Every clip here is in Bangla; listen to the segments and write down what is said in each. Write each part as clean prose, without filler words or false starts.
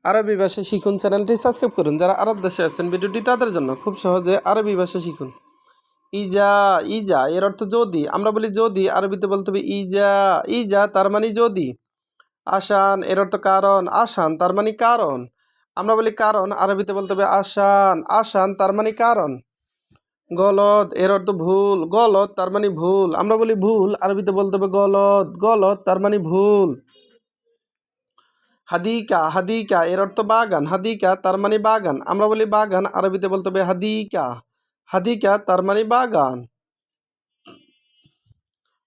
আরবি ভাষা শিখুন চ্যানেলটি সাবস্ক্রাইব করুন। যারা আরব দেশে আছেন ভিডিওটি তাদের জন্য, খুব সহজে আরবি ভাষা শিখুন। ইজা, ইজা এর অর্থ যদি। আমরা বলি যদি, আরবিতে বলতে হবে ইজা। ইজা তার মানে যদি। আসান এর অর্থ কারণ। আসান তার মানে কারণ। আমরা বলি কারণ, আরবিতে বলতে হবে আসান। আসান তার মানে কারণ। গলত এর অর্থ ভুল। গলত তার মানে ভুল। আমরা বলি ভুল, আরবিতে বলতে হবে গলত। গলত তার মানে ভুল। হাদিকা, হাদিকা এর অর্থ বাগান। হাদিকা তার মানে বাগান। আমরা বলি বাগান, আরবিতে বলতে হবে হাদিকা। হাদিকা তার মানে বাগান।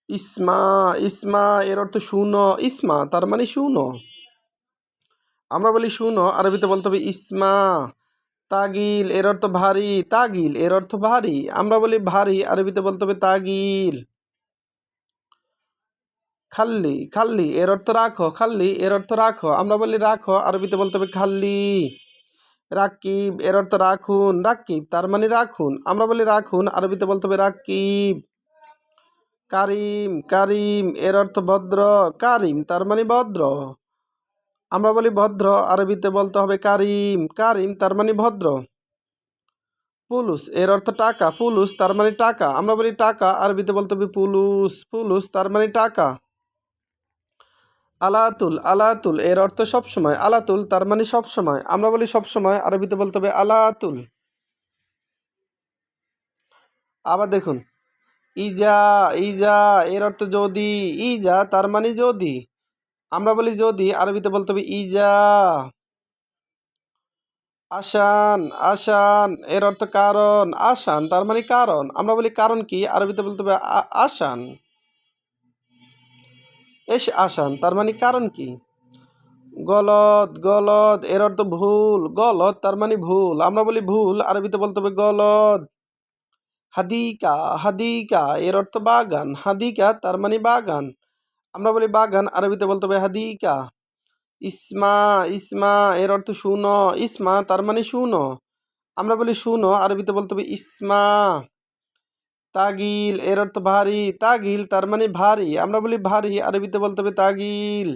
ইসমা, ইসমা এর অর্থ শুনো। ইসমা তার মানে শুনো। আমরা বলি শুনো, আরবিতে বলতে হবে ইসমা। তাগিল এর অর্থ ভারী। তাগিল এর অর্থ ভারী। আমরা বলি ভারী, আরবিতে বলতে হবে তাগিল। খাল্লি, খাল্লি এর অর্থ রাখো। খাল্লি এর অর্থ রাখো। আমরা বলি রাখো, আরবিতে বলতে হবে খাল্লি। রাকিব এর অর্থ রাখুন। রাকিব তার মানে রাখুন। আমরা বলি রাখুন, আরবিতে বলতে হবে রাকিব। কারিম, কারিম এর অর্থ ভদ্র। কারিম তার মানে ভদ্র। আমরা বলি ভদ্র, আরবিতে বলতে হবে কারিম। কারিম তার মানে ভদ্র। পুলুস এর অর্থ টাকা। পুলুস তার মানে টাকা। আমরা বলি টাকা, আরবিতে বলতে হবে পুলুস। পুলুস তার মানে টাকা। আলাতুল, আলাতুল এর অর্থ সবসময়। আলাতুল তার মানে সবসময়। আমরা বলি সবসময়, আরবিতে বলতে হবে আলাতুল। আবার দেখুন, ইজা, ইজা এর অর্থ যদি। ইজা তার মানে যদি। আমরা বলি যদি, আরবিতে বলতে হবে ইজা। আসান, আসান এর অর্থ কারণ। আসান তার মানে কারণ। আমরা বলি কারণ কি, আরবিতে বলতে হবে আসান। এস আসান তার মানে কারণ কি। গলত, গলত এর অর্থ ভুল। গলত তার মানে ভুল। আমরা বলি ভুল, আরবিতে বলতে হবে গলত। হাদিকা, হাদিকা এর অর্থ বাগান। হাদিকা তার মানে বাগান। আমরা বলি বাগান, আরবিতে বলতে হবে হাদিকা। ইসমা, ইসমা এর অর্থ শুনো। ইসমা তার মানে শুনো। আমরা বলি শুনো, আরবিতে বলতে হবে ইসমা। তাগিল এর অর্থ ভারী। তাগিল তার মানে ভারী। আমরা বলি ভারী, আরবিতে বলতে হবে তাগিল।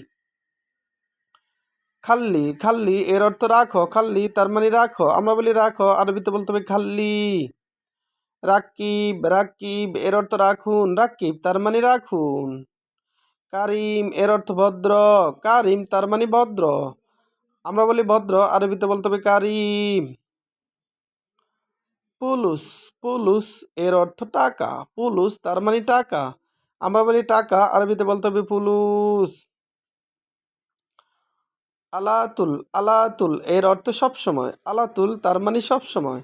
খাল্লি, খাল্লি এর অর্থ রাখো। খাল্লি তার মানে রাখো। আমরা বলি রাখো, আরবিতে বলতে হবে খাল্লি। রাকিব, রাকিব এর অর্থ রাখুন। রাকিব তার মানে রাখুন। কারিম এর অর্থ ভদ্র। কারিম তার মানে ভদ্র। আমরা বলি ভদ্র, আরবিতে বলতে হবে কারিম। পুলুস, পুলুস এর অর্থ টাকা। পুলুস তার মানে টাকা। আমরা বলি টাকা, আরবিতে বলতে হবে পুলুস। আলাতুল, আলাতুল এর অর্থ সবসময়। আলাতুল তার মানে সবসময়।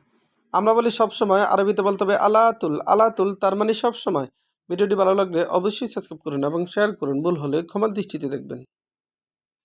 আমরা বলি সবসময়, আরবিতে বলতে হবে আলাতুল। আলাতুল তার মানে সবসময়। ভিডিওটি ভালো লাগলে অবশ্যই সাবস্ক্রাইব করুন এবং শেয়ার করুন। ভুল হলে ক্ষমার দৃষ্টিতে দেখবেন।